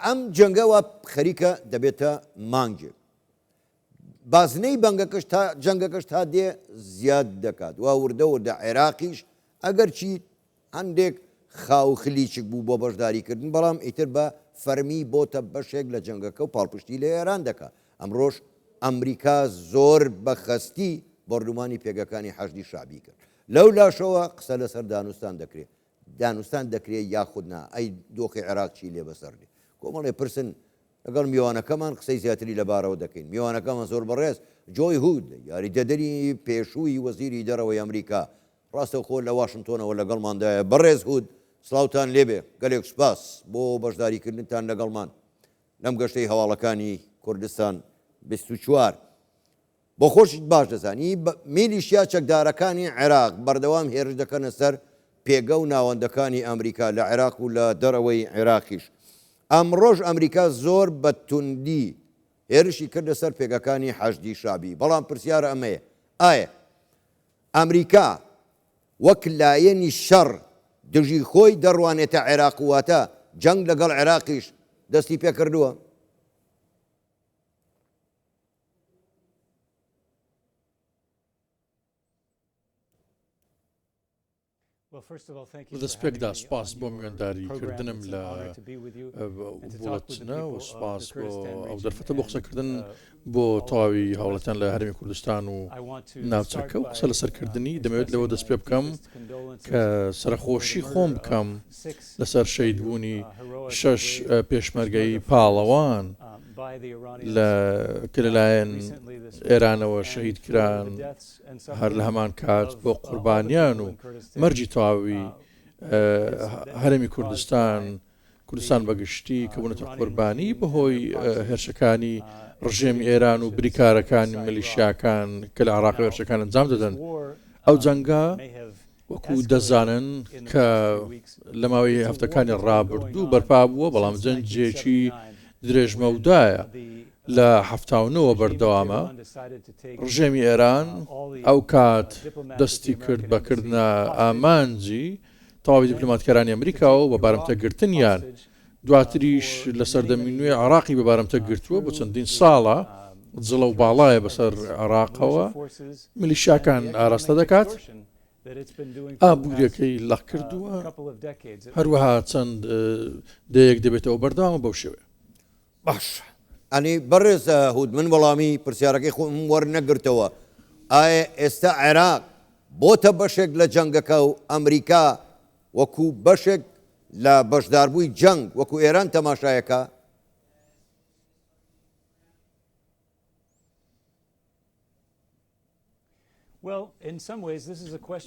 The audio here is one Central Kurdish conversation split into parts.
ئەم جەنگەوە خەریکە دەبێتە مانگێک بازنەی بەنگەکەش تا جەنگەکەش تا دێ زیاد دەکات وا وردە عێراقیش ئەگەر چی هەندێک خاو خلیچک بوو بۆ بەشداریکردن بەڵام ئیتر بە فەرمی بۆتە بەشێک لە جەنگەکە و پاڵپشتی لە ئێران دەکات ئەمڕۆژ ئەمریکا زۆر بەخەستی بەردومانی پێگەکانی حەشدی شعبی کرد لەو لاشەوە قسە لەسەر دانوستان دەکرێت دانوستان دەکرێت یاخودنا ئەی دۆخی عێراق چی لێ بەسەردێ کۆمەڵێ پرسن لەگەڵ میوانەکەمان قسەی زیاتری لەبارەوە دەکەین میوانەکەمان زۆر بەڕێز جۆی هود یاریدەدەری پێشووی وەزیری دەرەوەی ئەمریکا ڕاستە خۆ لە واشنگتۆنەوە لەگەڵماندایە بەڕێز هود سڵاوتان لێبێ گەلێک سوپاس بۆ بەشداریکردنتان لەگەڵمان لەم گەشتەی هەواڵەکانی کوردستان 24 بۆ خۆشت باش دەزانی میلیشیا چەکدارەکانی عێراق بەردەوام هێرش دەکەنە سەر پێگە و ناوەندەکانی ئەمریکا لە عێراق و لە دەرەوەی عێراقیش ئەمڕۆژ ئەمریکا زۆر بە توندی هێرشی کرد لەسەر پێگەکانی حەشدی شعبی بەڵام پرسیارە ئەمەیە ئایا ئەمریکا وەک لایەنی شەڕ دژی خۆی دەڕوانێتە عێراق واتە جەنگ لەگەڵ عێراقیش دەستی پێکردووە دەستپێکدا سپاس بۆ میێنداریکردنم لە وڵاتنە و سپاس بۆ ئەو دەرفەتە بۆ قسەکردن بۆ تەواوی هەوڵەتیان لە هەرێمی کوردستان و ناوچەکە و قسە لەسەرکردنی دەمەوێت لەوە دەست پێ بکەم کە سەرخۆشی خۆم بکەم لەسەر شەیدبوونی 6 پێشمەرگەی پاڵەوان کە لەلایەن ئێرانەوە شەهید کران هەر لە هەمان کات بۆ قوربانیان و مەرجی تەواوی هەرێمی کوردستان بەگشتی کە بوونەتە قوربانی بەهۆی هێرشەکانی ڕژێمی ئێران و بریکارەکانی میلیشیاکان کە لە عێراق هێرشەکان ئەنجام دەدەن ئەو جەنگە وەکو دەزانن کە لە ماوەی هەفتەکانی ڕابردوو بەرپا بووە بەڵام جەنجێکی درێژمەودایە لە 79 بەردەوامە ڕژێمی ئێران ئەو کات دەستی کرد بەکردنە ئامانجی تەواوی دیپلۆماتکارانی ئەمریکا و بە بارەمتەگرتنیان دواتریش لە سەردەمی نوێ عێراقی بە بارەمتەگرتووە بۆ چەندین ساڵە جڵە و باڵایە بەسەر عێراقەوە میلیشیاکان ئاراستە دەکات ئابوووریەکەی لەق کردووە هەروەها چەند دەیەک دەبێتەوە بەردەوامە بەو شێوێ باش ئەنی بەڕێز هود من وەڵامی پرسیارەکەی خۆم وەرنەگرتەوە ئایا ئێستا عێراق بۆتە بەشێک لە جەنگەکە و ئەمریکا وەکو بەشێک لە بەشداربووی جەنگ وەکو ئێران تەماشایەکە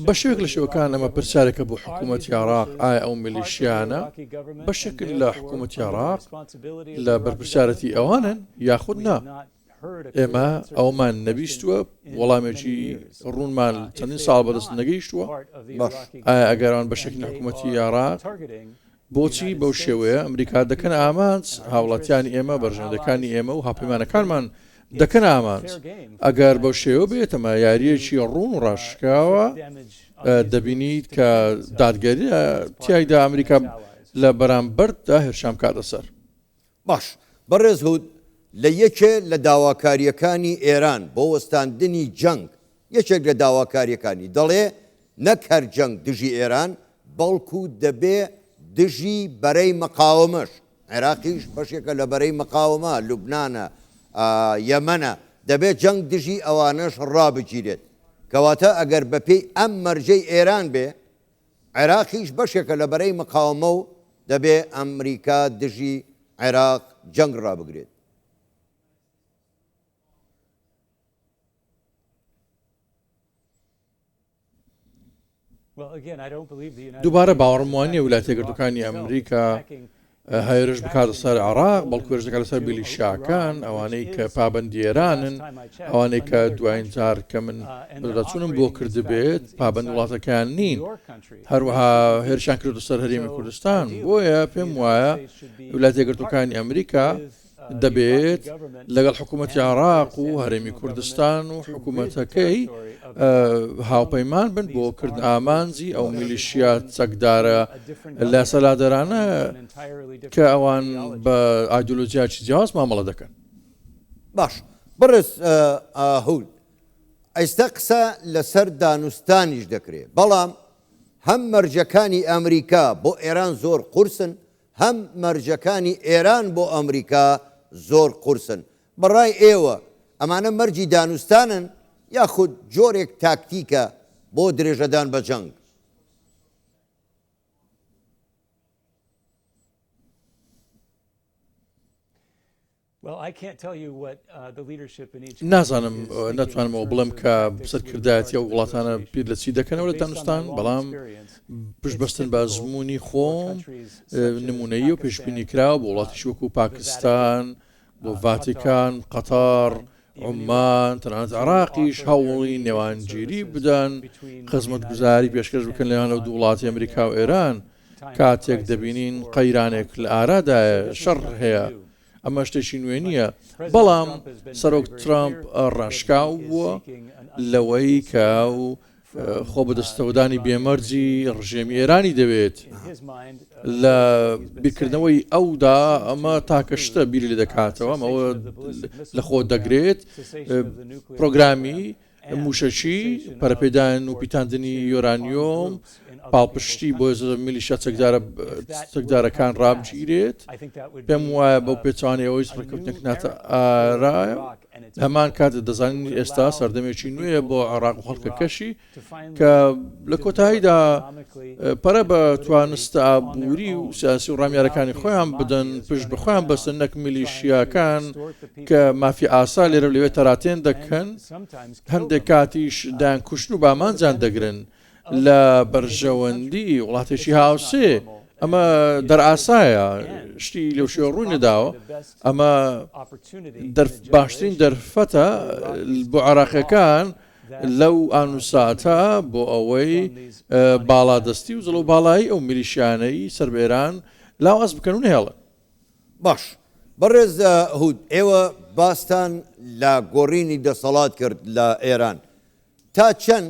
بە شێوێک لە شێوەکان ئەمە پرسیارێکە بۆ حکوومەتی عێراق ئایا ئەو میلیشیانە بەشێکن لە حکوومەتی عێراق لە بەرپرسیارەتی ئەوانن یاخود نا ئێمە ئەومان نەبیستووە وەڵامێکی ڕوونمان چەندین ساڵ بەدەست نەگەیشتووە ئایا ئەگەران بەشێکی لە حکوومەتی عێراق بۆچی بەو شێوەیە ئەمریکا دەکەن ئامانج هاوڵاتیانی ئێمە بەرژەندەکانی ئێمە و هاوپەیمانەکانمان دەکەن ئامانج ئەگەر بەو شێوە بێتەمە یاریەکی ڕوون و ڕاشکاوە دەبینیت کە دادگەری تیایدا ئەمریکا لە بەرامبەردا هێرشام کاتە سەر باش بەڕێز هود لە یەکێ لە داواکاریەکانی ئێران بۆ وەستاندنی جەنگ یەکێک لە داواکاریەکانی دەڵێ نەک هەر جەنگ دژی ئێران بەڵکو دەبێ دژی بەرەی مەقاومەش عێراقیش بەشێکە لە بەرەی مەقاومە لوبنانە یەمەنە دەبێت جەنگ دژی ئەوانەش ڕابگیرێت کەواتە ئەگەر بەپێی ئەم مەرجەی ئێران بێ عێراقیش بەشێکە لە بەرەی مەقاومە و دەبێ ئەمریکا دژی عێراق جەنگ ڕابگرێت دووبارە باوەڕم وانە ویلایەتە یەکگرتووەکانی ئەمریکا هەیرش بکاتە سەر عێراق بەڵکو هێرش دەکات لەسەر میلیشیاکان ئەوانەی کە پابەندی ئێرانن ئەوانەی کە دوایین جار کە من بەدەچوونم بۆ کردبێت پابەند وڵاتەکان نین هەروەها هێرشیان کردو سەر هەرێمی کوردستان بۆیە پێم وایە ویلایەتە یەکگرتووەکانی ئەمریکا دەبێت لەگەڵ حکوومەتی عێراق و هەرێمی کوردستان و حکوومەتەکەی هاوپەیمان بن بۆ کرد ئامانجی ئەو میلیشیات چەکدارە لە سەلادەرانە کە ئەوان بە ئایدۆلۆژیاکی جیاواز مامەڵە دەکەن. باش بڕز هەول ئێستا قسە لەسەر دانوستانیش دەکرێت بەڵام هەم مەرجەکانی ئەمریکا بۆ ئێران زۆر قورسن هەم مەرجەکانی ئێران بۆ ئەمریکا زۆر قورسن بەڕای ئێوە ئەمانە مەرجی دانوستانن یاخود جۆرێک تاکتیکە بۆ درێژەدان بە جەنگ. نازانم ناتوانمەوە بڵم کە سەرکردایەتی ئەو وڵاتانە پیر لە چی دەکەنەوە لە دانوستان بەڵام پشتبەستن بە زمموی خۆم نمونەیی و پێشبینی کراوە بۆ وڵاتیش وەکو پاکستان بۆ ڤاتیکان قەتار عمان تەنانەت عێراقیش هەوڵی نێوانگیری بدەن خزمەت گوزاری پێشکەش بکەن لەوانە دوو وڵاتی ئەمریکا و ئێران کاتێک دەبینین قەیرانێک لە ئارادایە شەڕ هەیە ئەمە شتێکی نوێ نییە بەڵام سەرۆک ترامپ ڕاشکاو بووە لەوەی کە خۆ بەدەستەوەدانی بێمەرجی ڕژێمی ئێرانی دەوێت لە بیرکردنەوەی ئەودا ئەمە تاکەشتە بیری لێ دەکاتەوە ئەوە لە خۆ دەگرێت پرۆگرامی موشەچی پەرەپێدان و پیتاندنی یۆرانیۆم پاڵپشتی بۆ میلیشیا چەکدارەکان ڕابگیرێت پێم وایە بەو پێچوانەی ئەوەی ڕێکەوتنێک ناتە ئارایە هەمان کاتە دەزانین ئێستا سەردەمێکی نوێیە بۆ عێراق و خەڵکەکەشی کە لە کۆتاییدا پەرە بە توانستە ئابووری و سیاسی و ڕامیارەکانی خۆیان بدەن پشت بخۆیان بەسن نەک میلیشیاکان کە مافی ئاسا لێرە لەوێ تەراتێن دەکەن هەندێک کاتیش دایان کوشتن و بامانجان دەگرن لە بەرژەوەندی وڵاتێکی هاوسێ ئەمە دەرئاسایە شتی لەو شێوە ڕووی نەداوە ئەمە باشترین دەرفەتە بۆ عێراقیەکان لەو ئانوساتە بۆ ئەوەی باڵادەستی و زڵ و باڵایی ئەو میلیشیانەی سەر بە ئێران لاواز بکەن و نهێڵن. باش بەڕێز هود ئێوە باستان لە گۆڕینی دەسەڵات کرد لە ئێران تا چەند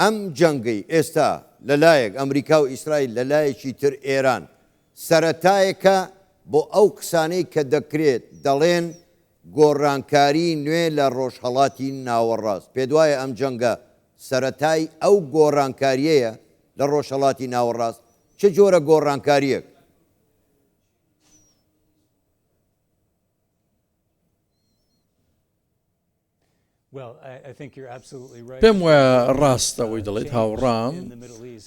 ئەم جەنگەی ئێستا لەلایەک ئەمریکا و ئیسرائیل لەلایەکی تر ئێران سەرەتایەکە بۆ ئەو قسانەی کە دەکرێت دەڵێن گۆڕانکاری نوێ لە ڕۆژهەڵاتی ناوەڕاست پێ دوایە ئەم جەنگە سەرەتای ئەو گۆڕانکاریەیە لە ڕۆژهەڵاتی ناوەڕاست چه جۆرە گۆڕانکاریەک؟ پێم وایە ڕاستەوەی دەڵێت هاوڕام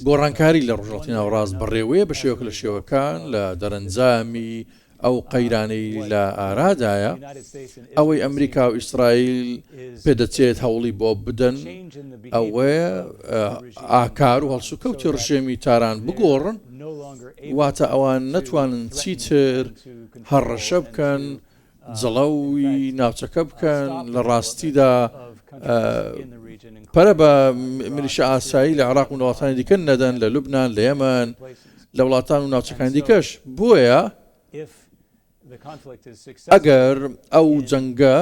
گۆڕانکاری لە ڕۆژهەڵاتی ناوەڕاست بەڕێوەیە بە شێوەکە لە شێوەکان لە دەرەنجامی ئەو قەیرانەی لە ئارادایە ئەوەی ئەمریکا و ئیسرائیل پێدەچێت هەوڵی بۆ بدەن ئەوەیە ئاکار و هەڵسوکەوتی ڕژێمی تاران بگۆڕن واتە ئەوان نەتوانن چیتر هەڕەشە بکەن جڵەوی ناوچەکە بکەن لە ڕاستیدا پەرە بە میلیشیا ئاسایی لە عێراق و وڵاتانی دیکە نەدەن لە لوبنان لە یەمەن لە وڵاتان و ناوچەکانی دیکەش بۆیە ئەگەر ئەو جەنگە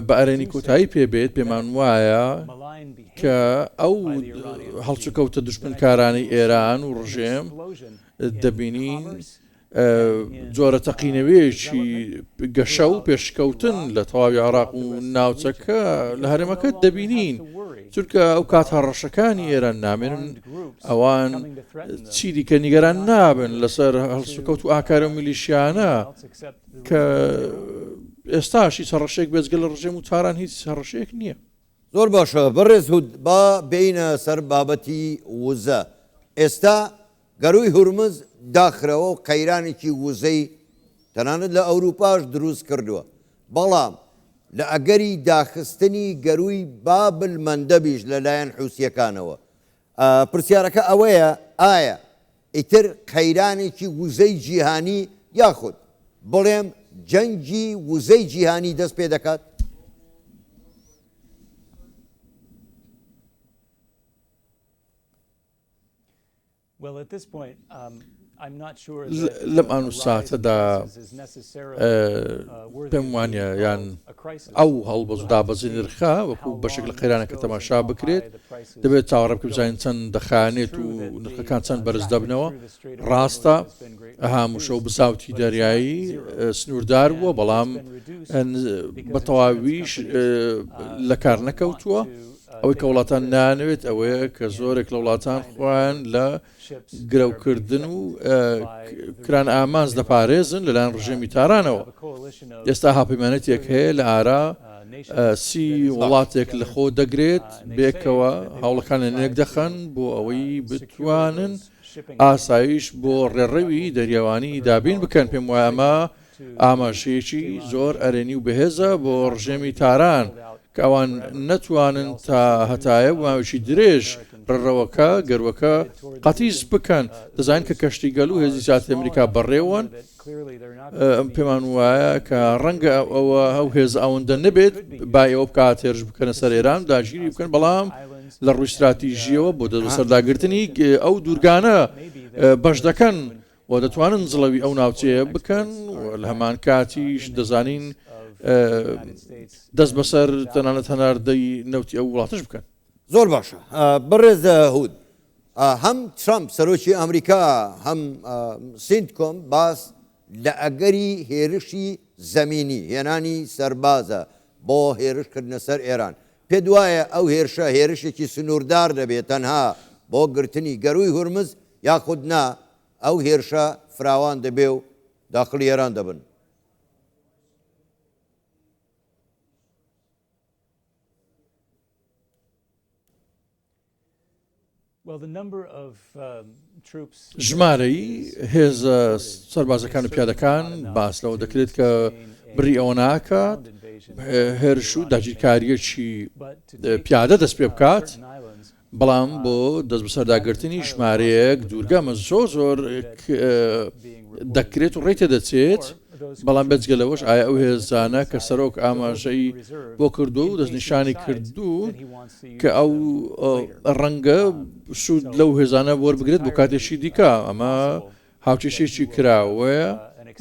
بە ئەرێنی کۆتایی پێبێت پێمان وایە کە ئەو هەڵچوکەوتە دوژمنکارانی ئێران و ڕژێم دەبینین جۆرە تەقینەوەیەکی گەشە و پێشکەوتن لە تەواوی عێراق و ناوچەکە لە هەرێمەکە دەبینین چونکە ئەو کات هەڕەشەکانی ئێران نامێنن ئەوان چی دیکە نیگەران نابن لەسەر هەڵسوکەوت و ئاکارە و میلیشیانە کە ئێستاشی هەڕەشێک بێزگە لە ڕژێم و تاران هیچ هەڕەشەیەک نییە. زۆر باشە بەڕێز هود با بینە سەر بابەتی وزە ئێستا گەروی هورمز داخرەوە و قەیرانێکی وزەی تەنانەت لە ئەوروپاش دروست کردووە بەڵام لە ئەگەری داخستنی گەروی بابل مەندەبیش لەلایەن حوسیەکانەوە پرسیارەکە ئەوەیە ئایا ئیتر قەیرانێکی وزەی جیهانی یاخود بڵێم جەنگی وزەی جیهانی دەست پێ دەکات؟ لەم ئان و ساتەدا پێم وانە یان ئەو هەڵبەز و دابەزی نرخە وەکو بەشێک لە قەیرانەکە تەماشا بکرێت دەبێت چاوەڕێ بکە بزانین چەند دەخانێت و نرخەکان چەند بەرز دەبنەوە ڕاستە هەموو شەو بزاوتی دەریایی سنووردار بووە بەڵام بە تەواویش لە کار نەکەوتووە ئەوەی کە وڵاتان نانەوێت ئەوەیە کە زۆرێک لە وڵاتان خۆیان لە گرەوکردن و کران ئامانز دەپارێزن لەلایەن ڕژێمی تارانەوە ئێستا هاپەیمانەتێک هەیە لە ئارا سی وڵاتێک لە خۆ دەگرێت بێکەوە هەوڵەکان لەنێک دەخەن بۆ ئەوەی بتوانن ئاسایش بۆ ڕێڕەوی دەریاوانی دابین بکەن پێم وایە ئەمە ئاماژەیەکی زۆر ئەرێنی و بەهێزە بۆ ڕژێمی تاران کە ئەوان نەتوانن تا هەتایە ماوەشی درێژ ڕێڕەوەکە گەروەکە قەتیز بکەن دەزانین کە کەشتی گەل و هێزی سیاسی ئەمریکا بەڕێوەن پێمان وایە کە ڕەنگە ئەوە ئەو هێز ئەوەندە نەبێت با ئێوە بکات هێرش بکەنە سەر ئێران داگیری بکەن بەڵام لە ڕووی استراتیژیەوە بۆ سەرداگرتنی ئەو دوورگانە بەش دەکەن و دەتوانن زڵەوی ئەو ناوچەیە بکەن لە هەمان کاتیش دەزانین دەست بەسەر تەنانەت هەناردەی نەوتی ئەو وڵاتش بکەن. زۆر باشە بەڕێز هود هەم ترامپ سەرۆکی ئەمریکا هەم سینتکۆم باس لە ئەگەری هێرشی زەمینی هێنانی سەربازە بۆ هێرشکردنە سەر ئێران پێ دوایە ئەو هێرشە هێرشێکی سنووردار دەبێت تەنها بۆ گرتنی گەروی هورمز یاخود نا ئەو هێرشە فراوان دەبێ و داخلی ئێران دەبن. ژمارەی هێزە سەربازەکان و پیادەکان باس لەوە دەکرێت کە بڕی ئەوە ناکات هێرش و داگیرکاریەکی پیادە دەست پێ بکات بەڵام بۆ دەست بەسەرداگرتنی ژمارەیەک دوورگەمە زۆر دەکرێت و ڕێتە دەچێت بەڵام بەجگە لەوەش ئایا ئەو هێزانە کە سەرۆک ئاماژەی بۆ کردو و دەستنیشانی کردو کە ئەو ڕەنگە سوود لەو هێزانە وەربگرێت بۆ کاتێکی دیکە ئەمە هاوچێشێکی کراوەیە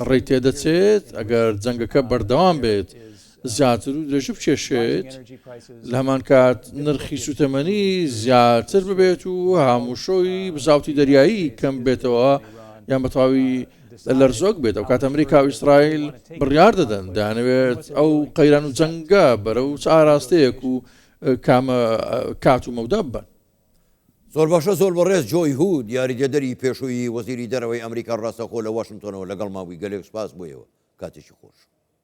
ڕێ تێدەچێت ئەگەر جەنگەکە بەردەوام بێت زیاتر و درێژ بچێشێت لە هەمان کات نرخی سوتەمەنی زیاتر ببێت و هەمووشۆی بزاوتی دەریایی کەم بێتەوە یان بە تەواوی لەرزۆک بێت ئەو کات ئەمریکا و ئیسرائیل بڕیار دەدەن دەیانەوێت ئەو قەیران و جەنگە بەرەو ئاراستەیەک و کامە کات و مەودە بن. زۆر باشە زۆر بەڕێز جۆی هود یاریدەدەری پێشووی وەزیری دەرەوەی ئەمریکا ڕاستەخۆ لە واشنگتۆنەوە لەگەڵ ماوەی گەلێک سپاس بۆیەوە کاتێکی خۆش.